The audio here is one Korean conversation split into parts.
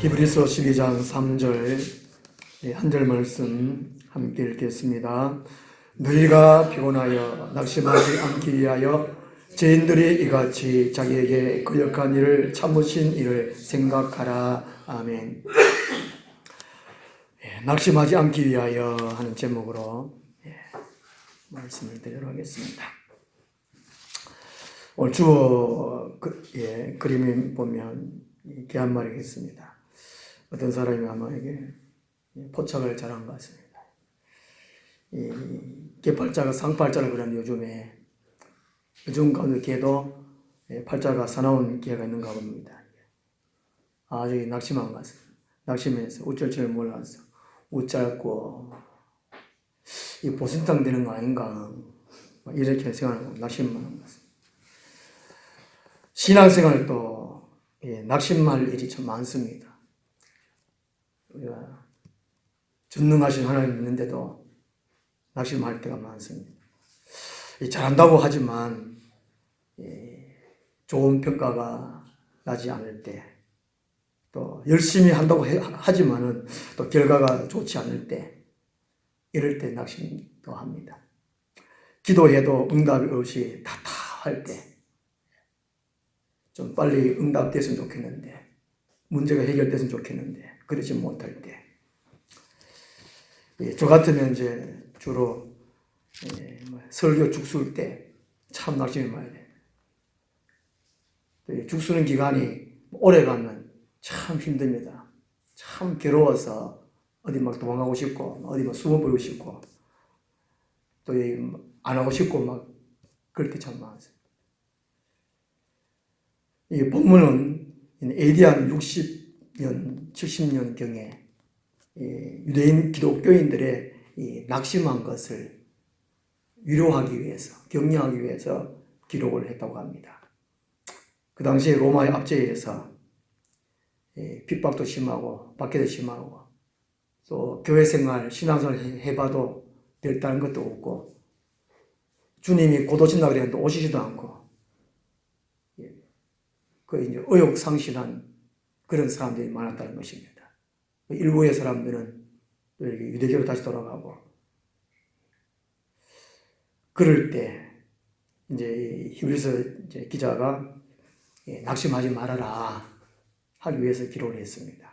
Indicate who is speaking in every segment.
Speaker 1: 히브리서 12장 3절 한 절 말씀 함께 읽겠습니다. 너희가 피곤하여 낙심하지 않기 위하여 죄인들이 이같이 자기에게 거역한 일을 참으신 이를 생각하라. 아멘. 낙심하지 않기 위하여 하는 제목으로 말씀을 드리도록 하겠습니다. 오늘 주어 그림을 보면 개 한 마리가 있습니다. 어떤 사람이 아마 이게 포착을 잘한 것 같습니다. 이 개팔자가 상팔자를 그렸는데 요즘 가운데 개도 팔자가 사나운 개가 있는가 봅니다. 아주 낙심한 것 같습니다. 낙심해서 어쩔 줄 몰라서 웃자고 이 보신탕 되는 거 아닌가 이렇게 생각하고 낙심만 한 것 같습니다. 신앙생활도 낙심할 일이 참 많습니다. 우리가 전능하신 하나님 있는데도 낙심할 때가 많습니다. 잘한다고 하지만 좋은 평가가 나지 않을 때, 또 열심히 한다고 하지만은 또 결과가 좋지 않을 때, 이럴 때 낙심도 합니다. 기도해도 응답이 없이 답답할 때, 좀 빨리 응답됐으면 좋겠는데, 문제가 해결됐으면 좋겠는데, 그러지 못할 때. 저 같으면 이제 주로 설교 죽술 때 참 낙심이 많이 돼요. 죽수는 기간이 오래 가면 참 힘듭니다. 참 괴로워서 어디 막 도망가고 싶고, 어디 막 숨어버리고 싶고, 또 안 하고 싶고 막 그럴 때 참 많습니다. 이 본문은 AD 한 60년, 70년경에 유대인 기독교인들의 이 낙심한 것을 위로하기 위해서, 격려하기 위해서 기록을 했다고 합니다. 그 당시에 로마의 압제에서 핍박도 심하고 박해도 심하고 또 교회생활, 신앙생활 해봐도 될다는 것도 없고 주님이 곧 오신다 그랬는데 오시지도 않고 그 이제 의욕상실한 그런 사람들이 많았다는 것입니다. 일부의 사람들은 또 이렇게 유대교로 다시 돌아가고 그럴 때 이제 히브리서 기자가 낙심하지 말아라 하기 위해서 기록을 했습니다.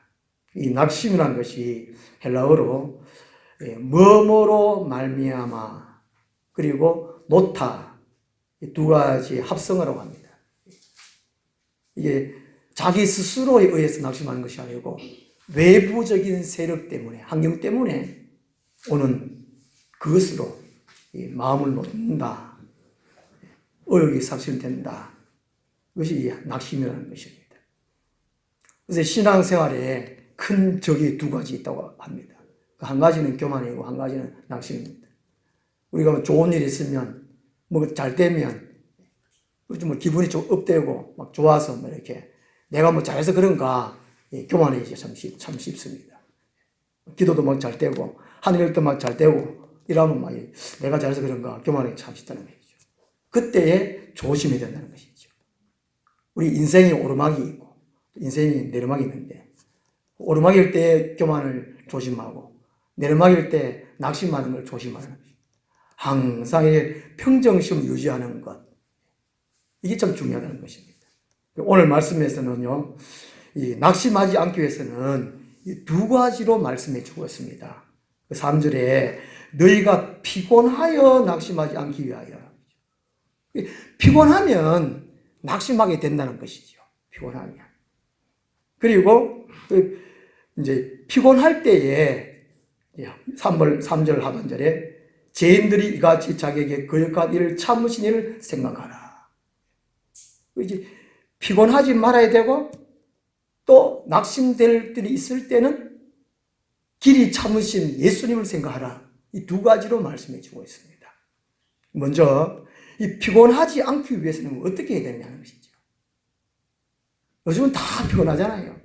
Speaker 1: 이 낙심이라는 것이 헬라어로 뭐뭐로 말미암아 그리고 노타 이 두 가지 합성어라고 합니다. 이게 자기 스스로에 의해서 낙심하는 것이 아니고 외부적인 세력 때문에, 환경 때문에 오는 그것으로 마음을 놓는다. 의욕이 삭신된다. 그것이 낙심이라는 것입니다. 그래서 신앙생활에 큰 적이 두 가지 있다고 합니다. 한 가지는 교만이고 한 가지는 낙심입니다. 우리가 좋은 일이 있으면, 뭐 잘 되면, 뭐 기분이 좀 업되고 막 좋아서 뭐 이렇게 내가 뭐 잘해서 그런가 교만해지기 참 쉽습니다. 기도도 막 잘 되고 하늘일도 막 잘 되고 이러면 막 내가 잘해서 그런가 교만하기 참 쉽다는 것이죠. 그때에 조심해야 된다는 것이죠. 우리 인생이 오르막이 있고 인생이 내리막이 있는데 오르막일 때 교만을 조심하고 내리막일 때 낙심하는 걸 조심하는 것이죠. 항상 평정심 유지하는 것 이게 참 중요하다는 것입니다. 오늘 말씀에서는요, 이 낙심하지 않기 위해서는 이 두 가지로 말씀해 주고 있습니다. 3절에 너희가 피곤하여 낙심하지 않기 위하여. 피곤하면 낙심하게 된다는 것이죠. 피곤하면. 그리고 이제 피곤할 때에 3절 하반절에 죄인들이 이같이 자기에게 거역한 일을 참으신 일을 생각하라. 이제 피곤하지 말아야 되고 또 낙심될 일이 있을 때는 길이 참으신 예수님을 생각하라. 이 두 가지로 말씀해 주고 있습니다. 먼저 이 피곤하지 않기 위해서는 어떻게 해야 되느냐는 것이죠. 요즘은 다 피곤하잖아요.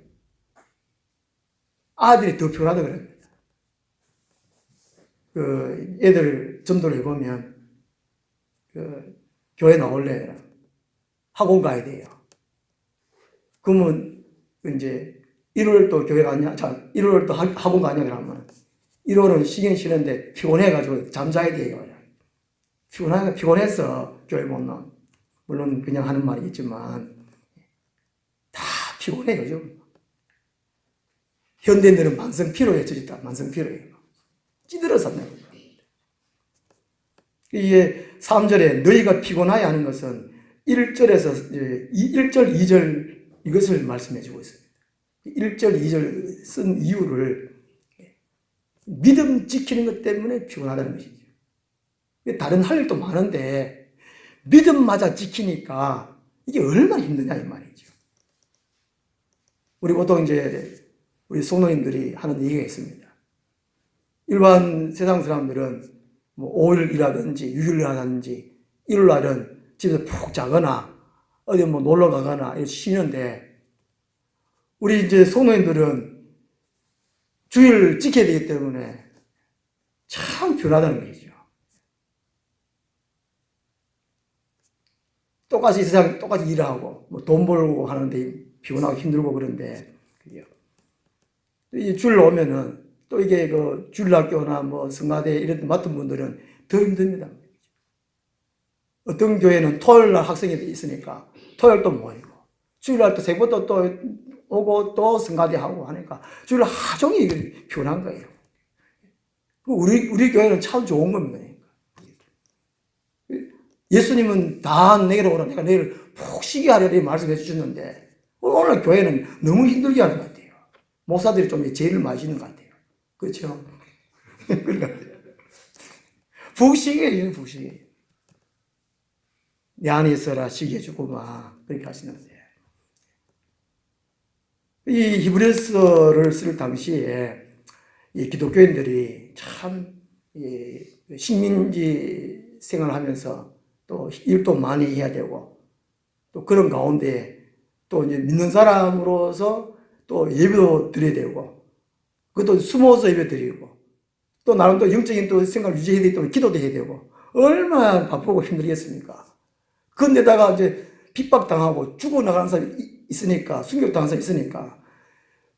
Speaker 1: 아들이 더 피곤하다고 그럽니다. 애들 전도를 해보면 교회 나올래 학원 가야 돼요. 그러면 이제 일요일 또 교회 가냐? 자, 일요일 또 학원 가냐? 그러면 일요일은 쉬긴 쉬는데 피곤해가지고 잠자야 돼요. 피곤해서 교회 못 나온. 물론 그냥 하는 말이 있지만 다 피곤해요, 요즘. 현대인들은 만성 피로에 처졌다. 만성 피로에 찌들어 산다는 겁니다. 이게 3절에 너희가 피곤하여 하는 것은 1절에서 1절, 2절 이것을 말씀해 주고 있습니다. 1절, 2절 쓴 이유를 믿음 지키는 것 때문에 피곤하다는 것이죠. 다른 할 일도 많은데 믿음마저 지키니까 이게 얼마나 힘드냐 이 말이죠. 우리 보통 이제 우리 성도님들이 하는 얘기가 있습니다. 일반 세상 사람들은 뭐 5일 일하든지 6일 일하든지 일요일 날은 집에서 푹 자거나 어디 뭐 놀러 가거나 이렇게 쉬는데 우리 이제 성도님들은 주일 지켜야 되기 때문에 참 피곤하다는 것이죠. 똑같이 세상 똑같이 일하고 뭐 돈 벌고 하는데 피곤하고 힘들고 그런데 이 주일 오면은 또 이게 그 주일학교나 뭐 성가대 이런 데 맡은 분들은 더 힘듭니다. 어떤 교회는 토요일 날 학생이 있으니까 토요일 또 모이고 주일날 또 새벽부터 또 오고 또 성가대 하고 하니까 주일 하루 종일 피곤한 거예요. 우리 교회는 참 좋은 겁니다. 예수님은 다 내게로 오라. 내가 내일 푹 쉬게 하려고 말씀해 주셨는데 오늘 교회는 너무 힘들게 하는 것 같아요. 목사들이 좀 죄를 마시는 것 같아요. 그렇죠? 그런 것 같아요. 푹 쉬게 해요. 푹 쉬게 해요. 내 안에 있어라 쉬게 해주고 막 그렇게 하시는데 이 히브리서를 쓸 당시에 이 기독교인들이 참 식민지 생활하면서 또 일도 많이 해야 되고 또 그런 가운데 또 이제 믿는 사람으로서 또 예배도 드려야 되고 그것도 숨어서 예배 드리고 또 나름 또 영적인 또 생각을 유지해야 되기 때문에 기도도 해야 되고 얼마나 바쁘고 힘들겠습니까? 그런데다가 이제 핍박당하고 죽어나가는 사람이 있으니까 순교당하는 사람이 있으니까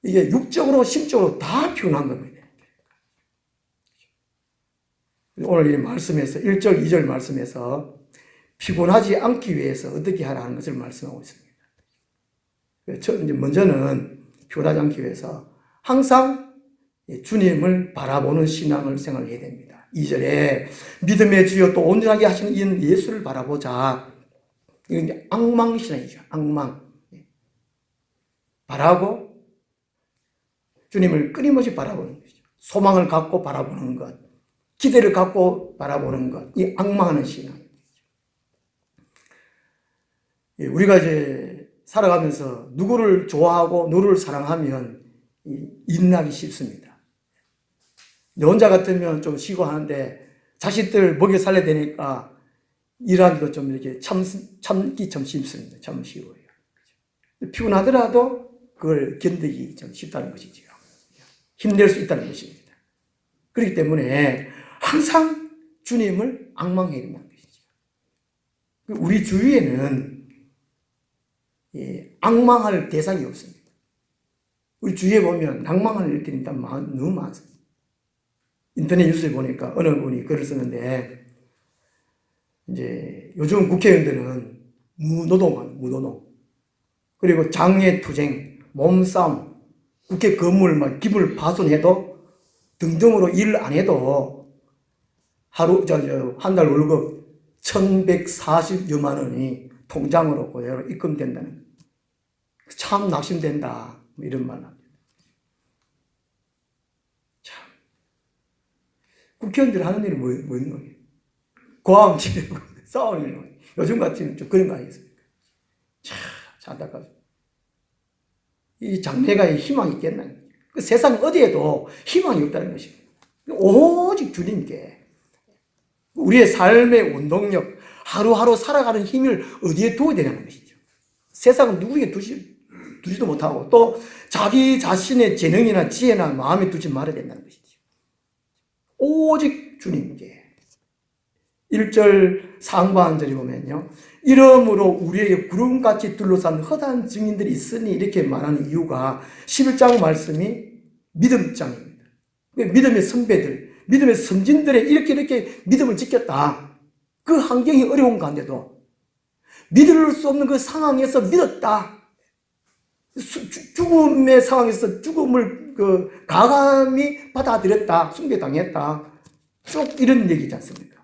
Speaker 1: 이게 육적으로 심적으로 다 피곤한 겁니다. 오늘 이 말씀에서 1절, 2절 말씀에서 피곤하지 않기 위해서 어떻게 하라는 것을 말씀하고 있습니다. 먼저는 피곤하지 않기 위해서 항상 주님을 바라보는 신앙을 생활해야 됩니다. 2절에 믿음의 주여 또 온전하게 하시는 이 예수를 바라보자. 이건 이제 앙망신앙이죠. 앙망. 바라고 주님을 끊임없이 바라보는 것이죠. 소망을 갖고 바라보는 것. 기대를 갖고 바라보는 것. 이 앙망하는 신앙. 우리가 이제 살아가면서 누구를 좋아하고 누구를 사랑하면 인나기 쉽습니다. 내 혼자 같으면 좀 쉬고 하는데 자식들 먹여 살려야 되니까 일하기도 좀 이렇게 참기 좀 쉽습니다. 참 쉬워요. 피곤하더라도 그걸 견디기 좀 쉽다는 것이죠. 힘낼 수 있다는 것입니다. 그렇기 때문에 항상 주님을 앙망해야 된다는 것이죠. 우리 주위에는 앙망할 대상이 없습니다. 우리 주위에 보면 낭망할 일들이 너무 많습니다. 인터넷 뉴스에 보니까 어느 분이 글을 썼는데 이제 요즘 국회의원들은 무노동. 그리고 장애투쟁, 몸싸움, 국회 건물 막 기물 파손해도 등등으로 일 안 해도 한 달 월급 1,140여만 원이 통장으로 그대로 입금된다는 참 낙심된다 이런 말 합니다. 참 국회의원들이 하는 일이 뭐 있는 거예요? 고함 지르고 싸우는 거예요. 요즘 같으면 좀 그런 거 아니겠습니까? 참 안타깝습니다. 이 장래가 희망이 있겠나? 그 세상 어디에도 희망이 없다는 것입니다. 오직 주님께 우리의 삶의 원동력, 하루하루 살아가는 힘을 어디에 두어야 되냐는 것이죠. 세상은 누구에게 두지도 못하고 또 자기 자신의 재능이나 지혜나 마음에 두지 말아야 된다는 것이죠. 오직 주님께. 1절 상반절에 보면요. 이러므로 우리에게 구름같이 둘러싼 허다한 증인들이 있으니 이렇게 말하는 이유가 11장 말씀이 믿음장입니다. 믿음의 선배들, 믿음의 선진들의 이렇게 믿음을 지켰다. 그 환경이 어려운 가운데도 믿을 수 없는 그 상황에서 믿었다. 죽음의 상황에서 죽음을 가감히 받아들였다. 숭배당했다. 쭉 이런 얘기지 않습니까?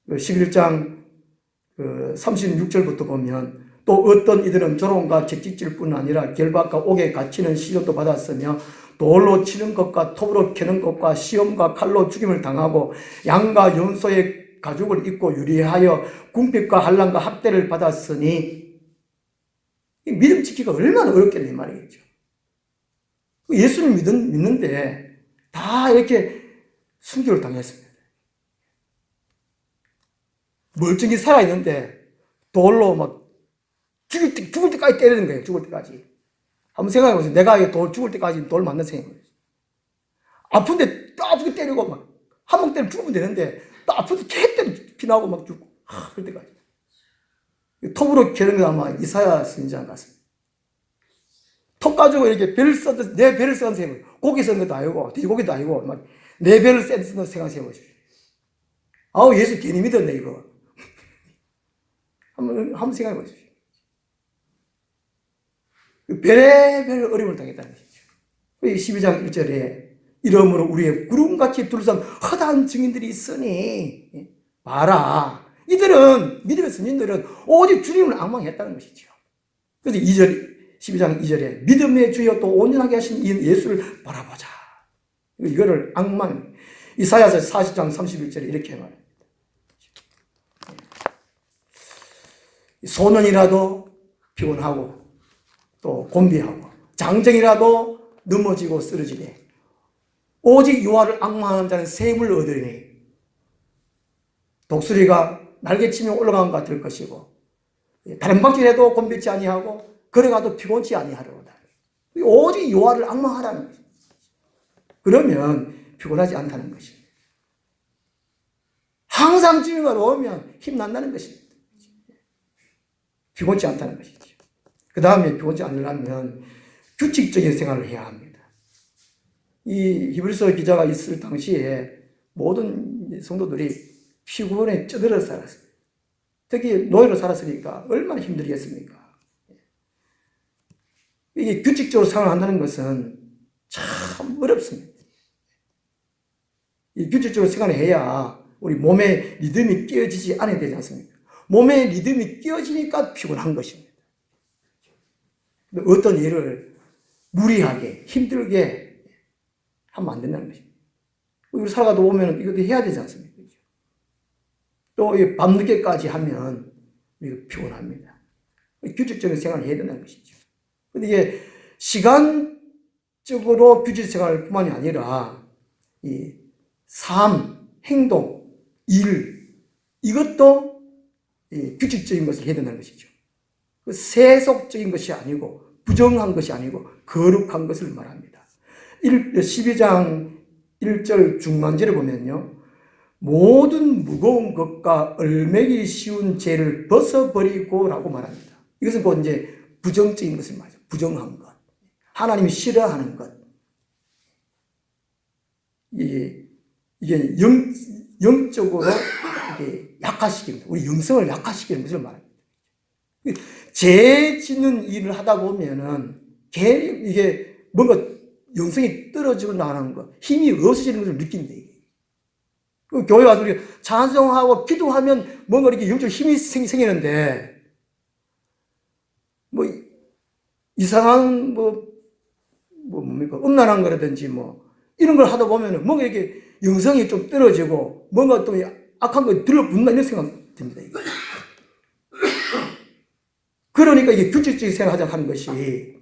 Speaker 1: 11장 36절부터 보면 또 어떤 이들은 조롱과 채찍질 뿐 아니라 결박과 옥에 갇히는 시련도 받았으며 돌로 치는 것과 톱으로 캐는 것과 시험과 칼로 죽임을 당하고 양과 염소의 가죽을 입고 유리하여 궁핍과 환난과 학대를 받았으니 믿음 지키기가 얼마나 어렵겠냐 말이겠죠. 예수를 믿는데 다 이렇게 순교를 당했습니다. 멀쩡히 살아있는데 돌로 막 죽을 때까지 때리는 거예요. 죽을 때까지. 한번 생각해보세요. 내가 죽을 때까지 돌 맞는 생각이에요. 아픈데 또 아프게 때리고 막 한 방 때리면 죽으면 되는데 또 아픈데 계속 때리면 피나고 막 죽고 그럴 때까지. 톱으로 캐는 거 아마 이사야 선지자 같습니다. 톱 가지고 이렇게 배를 써도 내 배를 써는 생각이에요. 고기 쓰는 것도 아니고 돼지고기도 아니고 막 내 배를 쓰는 생각해보세요. 아우 예수 괜히 믿었네 이거. 한번 생각해 보십시오. 별의별 어려움을 당했다는 것이죠. 12장 1절에 이러므로 우리의 구름같이 둘러싼 허다한 증인들이 있으니 봐라. 이들은 믿음의 선진들은 오직 주님을 앙망했다는 것이죠. 그래서 12장 2절에 믿음의 주여 또 온전하게 하신 이 예수를 바라보자. 이거를 앙망. 이사야서 40장 31절에 이렇게 말합니다. 소년이라도 피곤하고 또 곤비하고 장정이라도 넘어지고 쓰러지되 오직 여호와를 앙망하는 자는 샘을 얻으리니 독수리가 날개치며 올라간 것 같을 것이고 다른 방식에도 곤비치 아니하고 걸어가도 피곤치 아니하리로다. 오직 여호와를 앙망하라는 것입니다. 그러면 피곤하지 않다는 것입니다. 항상 주님을 오면 힘난다는 것입니다. 피곤치 않다는 것이죠. 그 다음에 피곤치 않으려면 규칙적인 생활을 해야 합니다. 이 히브리서 기자가 있을 당시에 모든 성도들이 피곤에 쩌들어 살았어요. 특히 노예로 살았으니까 얼마나 힘들겠습니까? 이게 규칙적으로 생활한다는 것은 참 어렵습니다. 이 규칙적으로 생활을 해야 우리 몸에 리듬이 깨어지지 않아야 되지 않습니까? 몸에 리듬이 깨어지니까 피곤한 것입니다. 어떤 일을 무리하게 힘들게 하면 안 된다는 것입니다. 우리 살아가다 보면 이것도 해야 되지 않습니까? 또 밤늦게까지 하면 이거 피곤합니다. 규칙적인 생활을 해야 된다는 것이죠. 근데 이게 시간적으로 규칙 생활뿐만이 아니라 이 삶, 행동, 일 이것도 규칙적인 것을 해야 된다는 것이죠. 그 세속적인 것이 아니고 부정한 것이 아니고 거룩한 것을 말합니다. 12장 1절 중반절에 보면요. 모든 무거운 것과 얼매기 쉬운 죄를 벗어버리고 라고 말합니다. 이것은 곧 이제 부정적인 것을 말하죠. 부정한 것. 하나님이 싫어하는 것. 이게 영적으로 이렇게 약화시키는, 우리 영성을 약화시키는 것을 말합니다. 죄 짓는 일을 하다 보면은 이게 뭔가 영성이 떨어지고 나가는 것, 힘이 없어지는 것을 느낀다. 교회 와서 우리가 찬송하고 기도하면 뭔가 이렇게 영적 힘이 생기는데, 뭐, 이상한, 뭡니까? 음란한 거라든지 이런 걸 하다 보면은 뭔가 이렇게 영성이 좀 떨어지고, 뭔가 또 악한 거 들러붙는다 이런 생각이 듭니다. 그러니까 이게 규칙적인 생활을 하자고 하는 것이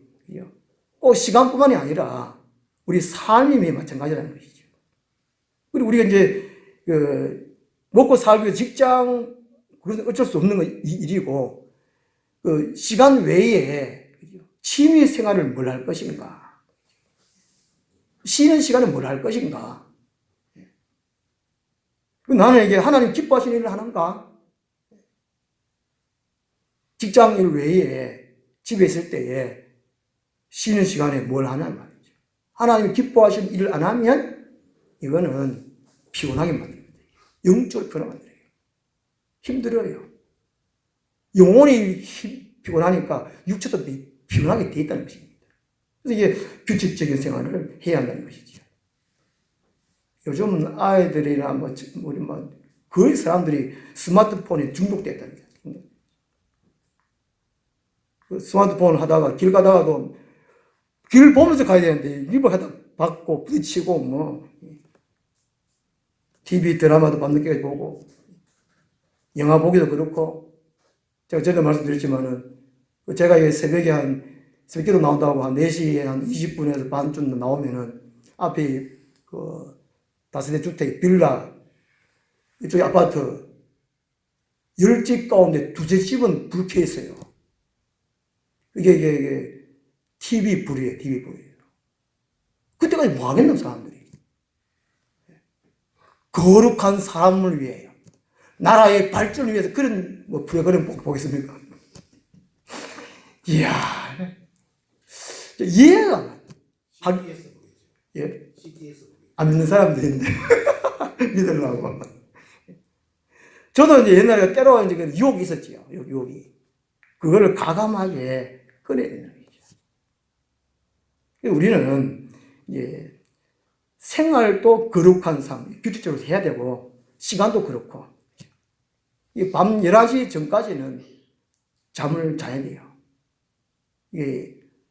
Speaker 1: 꼭 시간뿐만이 아니라 우리 삶이 마찬가지라는 것이죠. 그리고 우리가 이제 먹고 살기 위해 직장, 그것은 어쩔 수 없는 일이고, 시간 외에 취미 생활을 뭘 할 것인가? 쉬는 시간에 뭘 할 것인가? 나는 이게 하나님 기뻐하시는 일을 하는가? 직장 일 외에 집에 있을 때에 쉬는 시간에 뭘 하냐 말이죠. 하나님이 기뻐하시는 일을 안 하면 이거는 피곤하게 만듭니다. 영적으로 피곤하게 만들어요. 힘들어요. 영혼이 피곤하니까 육체도 피곤하게 돼 있다는 것입니다. 그래서 이게 규칙적인 생활을 해야 한다는 것이죠. 요즘은 아이들이나 우리 거의 사람들이 스마트폰에 중독됐다는 거예요. 그 스마트폰 하다가 길 가다가도 길 보면서 가야 되는데 입을 하다 받고 부딪히고 TV 드라마도 밤늦게 보고 영화 보기도 그렇고 제가 전에 말씀드렸지만은 제가 새벽기도 나온다고 한 4시에 한 20분에서 반쯤 나오면은 앞에 그 다세대 주택 빌라 이쪽에 아파트 10집 가운데 2집은 불 켜 있어요. 이게 TV 불이에요. TV 불이에요. 그때까지 뭐 하겠노 사람들이. 거룩한 사람을 위해요. 나라의 발전을 위해서 그런 프로그램 보겠습니까? 이야, 이해가 안 돼. 예? 안 믿는 사람들인데 믿으려고. 저도 이제 옛날에 때로 이제 유혹이 있었지요. 유혹이. 그거를 과감하게 꺼내야 된다는 거죠. 우리는 이제 생활도 거룩한 삶, 규칙적으로 해야 되고 시간도 그렇고 밤 11시 전까지는 잠을 자야 돼요.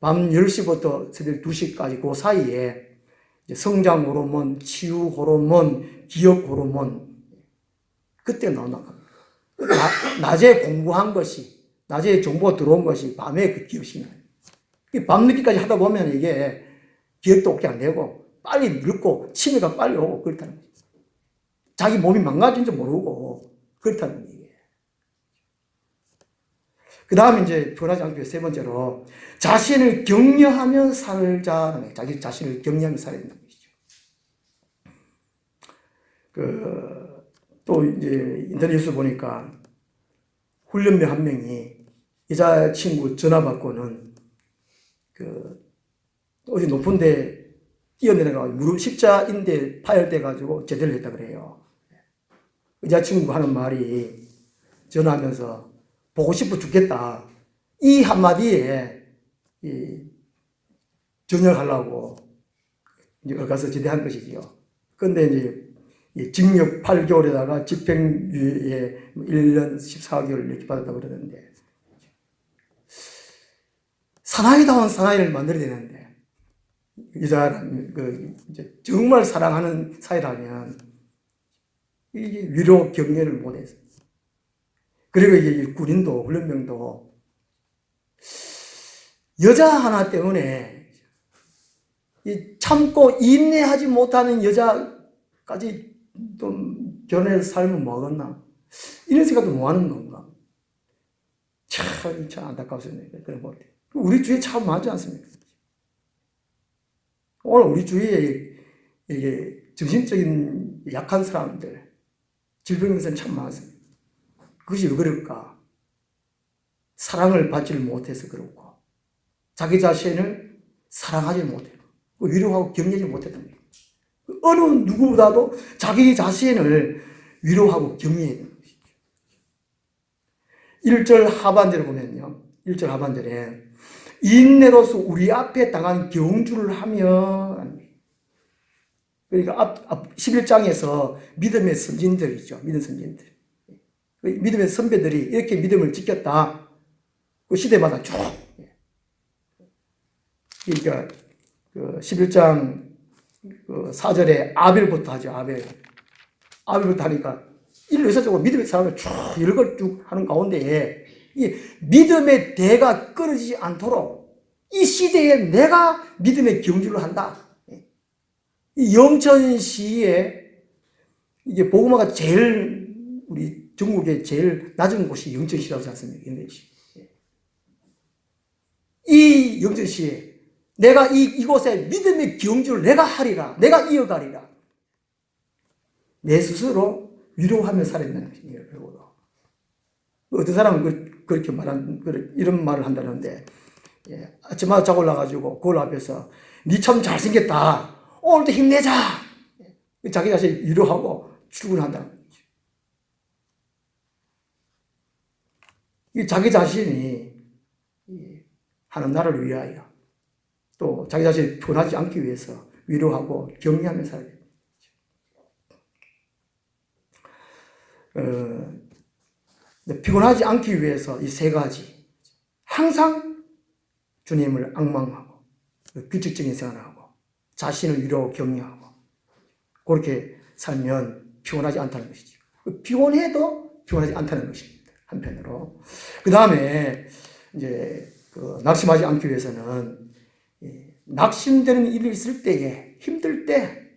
Speaker 1: 밤 10시부터 새벽 2시까지 그 사이에 성장 호르몬, 치유 호르몬, 기억 호르몬 그때 나온다는 겁니다. 낮에 공부한 것이, 낮에 정보가 들어온 것이 밤에 그 기억이 나요. 밤늦게까지 하다 보면 이게 기억도 없게 안 되고 빨리 늙고 치매가 빨리 오고 그렇다는 거죠. 자기 몸이 망가진 줄 모르고 그렇다는 거예요. 그 다음에 이제 변하지 않기 위해 세 번째로 자신을 격려하며 살자는 거예요. 자기 자신을 격려하며 살아야 된다는 것이죠. 또 이제 인터넷 뉴스 보니까 훈련병 한 명이 여자친구 전화 받고는 어디 높은데 뛰어내려가지고 무릎 십자인대 파열돼가지고 제대를 했다 그래요. 여자친구가 하는 말이 전화하면서 보고 싶어 죽겠다. 이 한마디에 전역하려고 가서 제대한 것이지요. 그런데 이제 징역 8개월에다가 집행유예 1년 14개월 이렇게 받았다고 그러는데 사나이다운 사나이를 만들어야 되는데 정말 사랑하는 사이라면 이게 위로 격려를 못해서 그리고 이제 군인도 훈련병도 여자 하나 때문에 참고 인내하지 못하는 여자까지 좀 결혼해서 살면 뭐하겠나 이런 생각도 뭐 하는 건가 참 안타깝습니다. 그런 것 같아요. 우리 주위에 참 많지 않습니까? 오늘 우리 주위에 이게 정신적인 약한 사람들 질병에서는 참 많습니다. 그것이 왜 그럴까? 사랑을 받지를 못해서 그렇고 자기 자신을 사랑하지 못해요. 위로하고 격려하지 못했던 거예요. 어느 누구보다도 자기 자신을 위로하고 격려해야 되는 것이죠. 1절 하반절을 보면요. 1절 하반절에 인내로서 우리 앞에 당한 경주를 하며 그러니까 11장에서 믿음의 선진들이죠. 믿음 선진들. 믿음의 선배들이 이렇게 믿음을 지켰다. 그 시대마다 쭉. 그러니까 11장 4절에 아벨부터 하죠. 아벨부터 하니까 일루에서적으로 믿음의 사람을 쭉 열걸 쭉 하는 가운데에 이 믿음의 대가 끊어지지 않도록 이 시대에 내가 믿음의 경주를 한다. 이 영천시에 이게 복음화가 제일 우리 전국에 제일 낮은 곳이 영천시라고 하지 않습니까? 영천시. 이 영천시에 내가 이곳에 믿음의 경주를 내가 하리라. 내가 이어가리라. 내 스스로 위로하며 살아야 된다는 것이에요. 어떤 사람은 그렇게 이런 말을 한다는데, 아침마다 자고 올라가지고 거울 앞에서 니 참 잘생겼다, 오늘도 힘내자, 자기 자신 위로하고 출근한다는 거죠. 자기 자신이 하는 나라를 위하여 또 자기 자신이 변하지 않기 위해서 위로하고 격려하며 살아야 됩니다. 피곤하지 않기 위해서 이 세 가지, 항상 주님을 앙망하고 규칙적인 생활을 하고 자신을 위로하고 격려하고 그렇게 살면 피곤하지 않다는 것이죠. 피곤해도 피곤하지 않다는 것입니다. 한편으로. 그 다음에 이제 낙심하지 않기 위해서는 낙심되는 일이 있을 때에, 힘들 때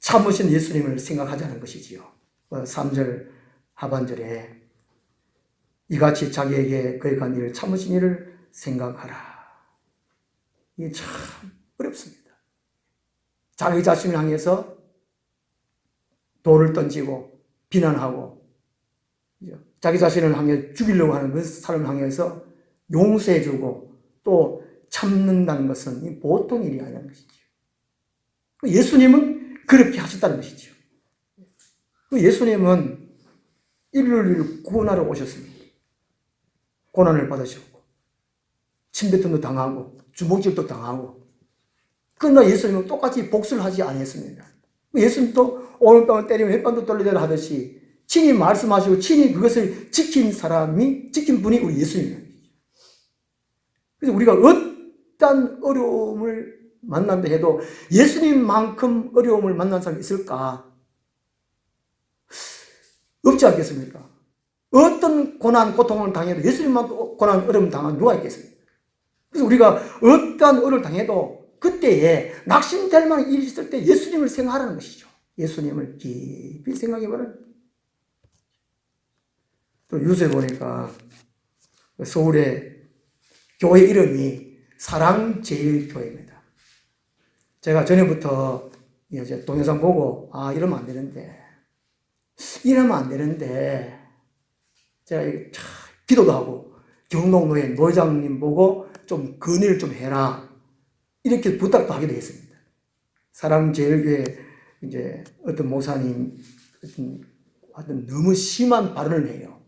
Speaker 1: 참으신 예수님을 생각하자는 것이지요. 3절 하반절에 이같이 자기에게 거역한 일을 참으신 일을 생각하라. 이게 참 어렵습니다. 자기 자신을 향해서 돌을 던지고 비난하고 자기 자신을 향해 죽이려고 하는 그 사람을 향해서 용서해주고 또 참는다는 것은 보통 일이 아니라는 것이죠. 예수님은 그렇게 하셨다는 것이죠. 예수님은 인류를 구원하러 오셨습니다. 고난을 받으셨고 침뱉음도 당하고 주먹질도 당하고, 그러나 예수님은 똑같이 복수를 하지 않았습니다. 예수님도 오늘 밤을 때리면 햇반도 떨리더라 하듯이 친히 말씀하시고 친히 그것을 지킨 분이 우리 예수님입니다. 그래서 우리가 어떤 어려움을 만난다 해도 예수님만큼 어려움을 만난 사람이 있을까? 없지 않겠습니까? 어떤 고난, 고통을 당해도 예수님만큼 고난, 어려움을 당한 누가 있겠습니까? 그래서 우리가 어떤 어려움을 당해도 그때에 낙심될 만한 일이 있을 때 예수님을 생각하라는 것이죠. 예수님을 깊이 생각해보라. 또 뉴스에 보니까 서울의 교회 이름이 사랑제일교회입니다. 제가 전에부터 이제 동영상 보고 이러면 안 되는데 제가 기도도 하고 경동노회 노회장님 보고 좀 건의를 좀 해라 이렇게 부탁도 하게 되었습니다. 사랑제일교회 이제 어떤 목사님 어떤 너무 심한 발언을 해요.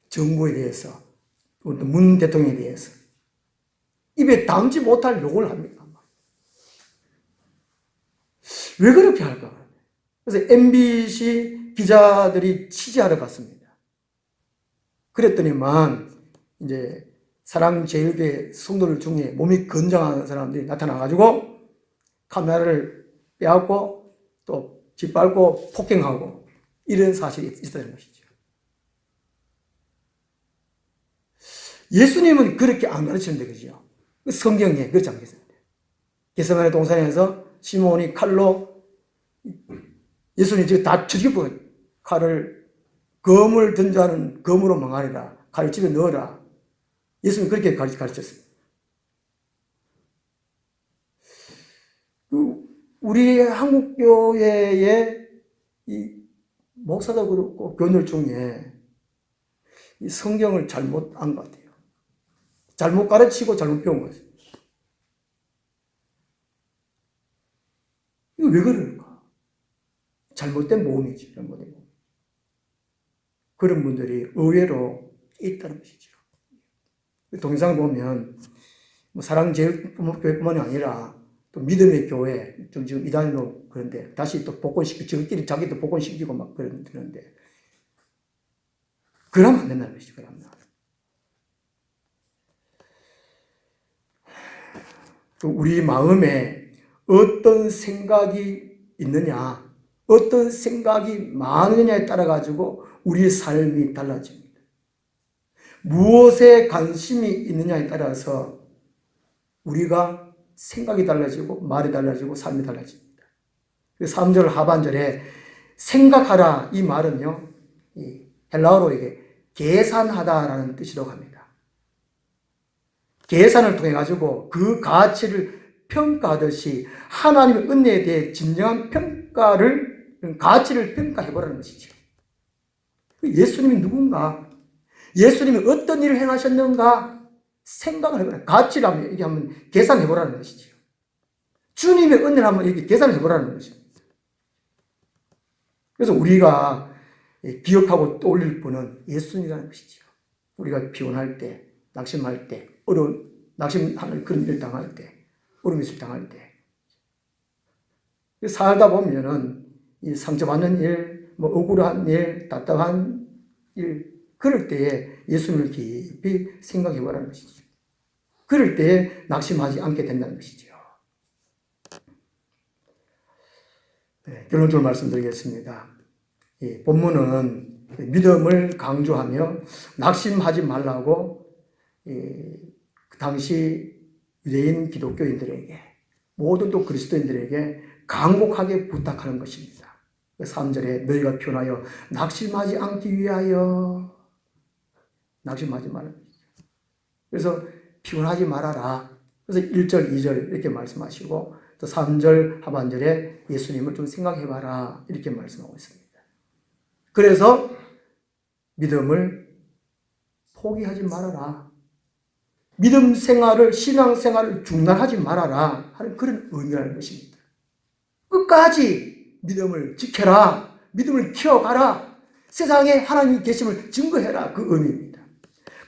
Speaker 1: 정부에 대해서, 어떤 문 대통령에 대해서 입에 담지 못할 욕을 합니다. 왜 그렇게 할까? 그래서 MBC 기자들이 취재하러 갔습니다. 그랬더니만 이제 사랑제일교회 성도들 중에 몸이 건장한 사람들이 나타나가지고 카메라를 빼앗고 또 짓밟고 폭행하고 이런 사실이 있었다는 것이죠. 예수님은 그렇게 안 가르치는데, 그죠? 성경에 그렇지 않겠습니까? 겟세마네 동산에서 시몬이 칼로 예수님이 지금 다 쳐죽고 칼을 검을 던자는 검으로 망하리라. 칼을 집에 넣어라. 예수님은 그렇게 가르쳤습니다. 우리 한국교회의 이 목사도 그렇고 교인들 중에 이 성경을 잘못 안 것 같아요. 잘못 가르치고 잘못 배운 거죠. 이거 왜 그럴까? 잘못된 모험이지. 잘못된 모험. 그런 분들이 의외로 있다는 것이죠. 동영상을 보면 사랑제일교회뿐만이 아니라 또 믿음의 교회, 지금 이단으로 그런데 다시 또 복권시키고 저희끼리 자기도 복권시키고 막 그러는데 그러면 안 된다는 것이죠. 그러면. 우리 마음에 어떤 생각이 있느냐, 어떤 생각이 많으냐에 따라 가지고 우리의 삶이 달라집니다. 무엇에 관심이 있느냐에 따라서 우리가 생각이 달라지고 말이 달라지고 삶이 달라집니다. 3절 하반절에 생각하라 이 말은요, 이 헬라어로 이게 계산하다라는 뜻이라고 합니다. 계산을 통해 가지고 그 가치를 평가하듯이 하나님의 은혜에 대해 진정한 평가를 가치를 평가해보라는 것이죠. 예수님이 누군가, 예수님이 어떤 일을 행하셨는가 생각을 해보라. 가치를 얘기하면 계산해보라는 것이죠. 주님의 은혜를 한번 이렇게 계산해보라는 것이죠. 그래서 우리가 기억하고 떠올릴 분은 예수님이라는 것이죠. 우리가 피곤할 때, 낙심할 때, 낙심하는 그런 일을 당할 때, 어려움을 당할 때. 살다 보면은 이 상처받는 일, 억울한 일, 답답한 일, 그럴 때에 예수님을 깊이 생각해 보라는 것이죠. 그럴 때에 낙심하지 않게 된다는 것이죠. 네, 결론적으로 말씀드리겠습니다. 이 본문은 믿음을 강조하며 낙심하지 말라고 그 당시 유대인 기독교인들에게, 모든 또 그리스도인들에게 간곡하게 부탁하는 것입니다. 3절에 너희가 피곤하여 낙심하지 않기 위하여, 낙심하지 말라. 그래서 피곤하지 말아라. 그래서 1절, 2절 이렇게 말씀하시고 또 3절 하반절에 예수님을 좀 생각해봐라 이렇게 말씀하고 있습니다. 그래서 믿음을 포기하지 말아라. 믿음 생활을, 신앙 생활을 중단하지 말아라 하는 그런 의미라는 것입니다. 끝까지 믿음을 지켜라. 믿음을 키워가라. 세상에 하나님이 계심을 증거해라. 그 의미입니다.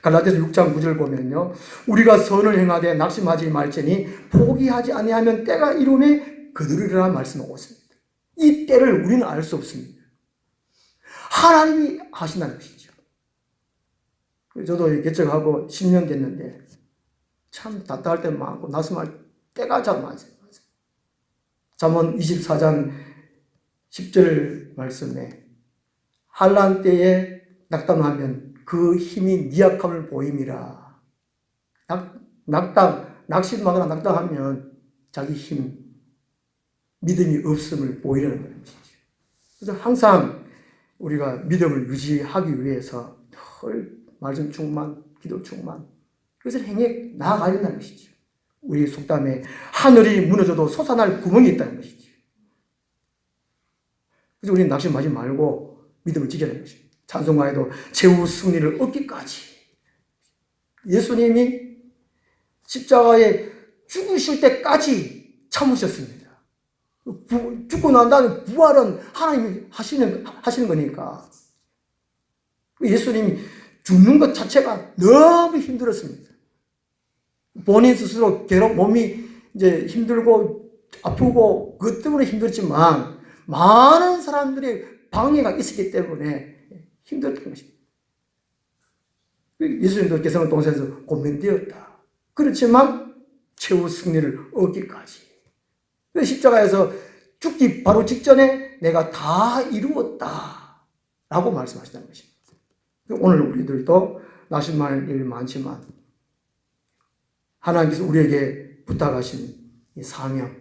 Speaker 1: 갈라디아서 6장 9절 보면요. 우리가 선을 행하되 낙심하지 말지니 포기하지 아니하면 때가 이루매 거두리라 말씀하고 있습니다. 이 때를 우리는 알 수 없습니다. 하나님이 하신다는 것이죠. 저도 개척하고 10년 됐는데 참 답답할 때 많고 낙심할 때가 참 많습니다. 잠언 24장 10절 말씀에 환난 때에 낙담하면 그 힘이 미약함을 보임이라. 낙심하거나 낙담하면 자기 힘, 믿음이 없음을 보이려는 것이죠. 그래서 항상 우리가 믿음을 유지하기 위해서 늘 말씀 충만, 기도 충만, 그것을 행해 나아가야 된다는 것이죠. 우리 속담에 하늘이 무너져도 솟아날 구멍이 있다는 것이죠. 그래서 우리는 낙심하지 말고 믿음을 지켜야 되는 것입니다. 찬송가에도 최후 승리를 얻기까지 예수님이 십자가에 죽으실 때까지 참으셨습니다. 죽고 난 다음에 부활은 하나님이 하시는 거니까. 예수님이 죽는 것 자체가 너무 힘들었습니다. 본인 스스로 몸이 이제 힘들고 아프고 그것 때문에 힘들지만 많은 사람들의 방해가 있었기 때문에 힘들었던 것입니다. 예수님도 개성을 동산에서 고민되었다. 그렇지만 최후 승리를 얻기까지. 십자가에서 죽기 바로 직전에 내가 다 이루었다 라고 말씀하시다는 것입니다. 오늘 우리들도 낙심할 일 많지만 하나님께서 우리에게 부탁하신 이 사명,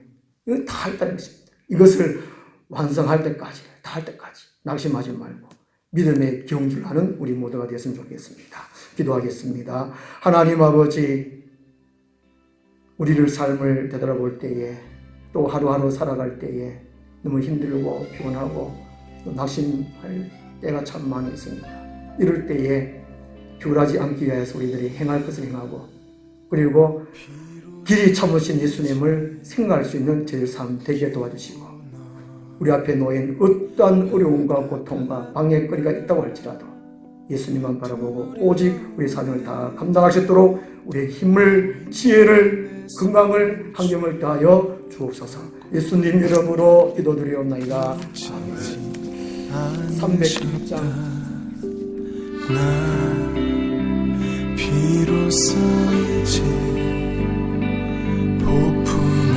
Speaker 1: 이건 다 했다는 것입니다. 이것을 완성할 때까지, 다 할 때까지 낙심하지 말고 믿음의 경주를 하는 우리 모두가 되었으면 좋겠습니다. 기도하겠습니다. 하나님 아버지, 우리를 삶을 되돌아볼 때에 또 하루하루 살아갈 때에 너무 힘들고 피곤하고 또 낙심할 때가 참 많이 있습니다. 이럴 때에 피곤하지 않기 위해서 우리들이 행할 것을 행하고 그리고 길이 참으신 예수님을 생각할 수 있는 저희 삶 되게 도와주시고 우리 앞에 놓인 어떠한 어려움과 고통과 방해거리가 있다고 할지라도 예수님만 바라보고 오직 우리 사명을 다 감당할 수 있도록 우리의 힘을, 지혜를, 건강을, 환경을 다하여 주옵소서. 예수님 이름으로 기도드리옵나이다. 아멘. 310장
Speaker 2: 나 비로소 이제 폭풍을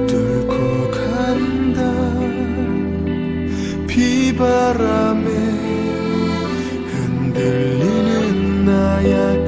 Speaker 2: 뚫고 간다. 비바람에 흔들리는 나의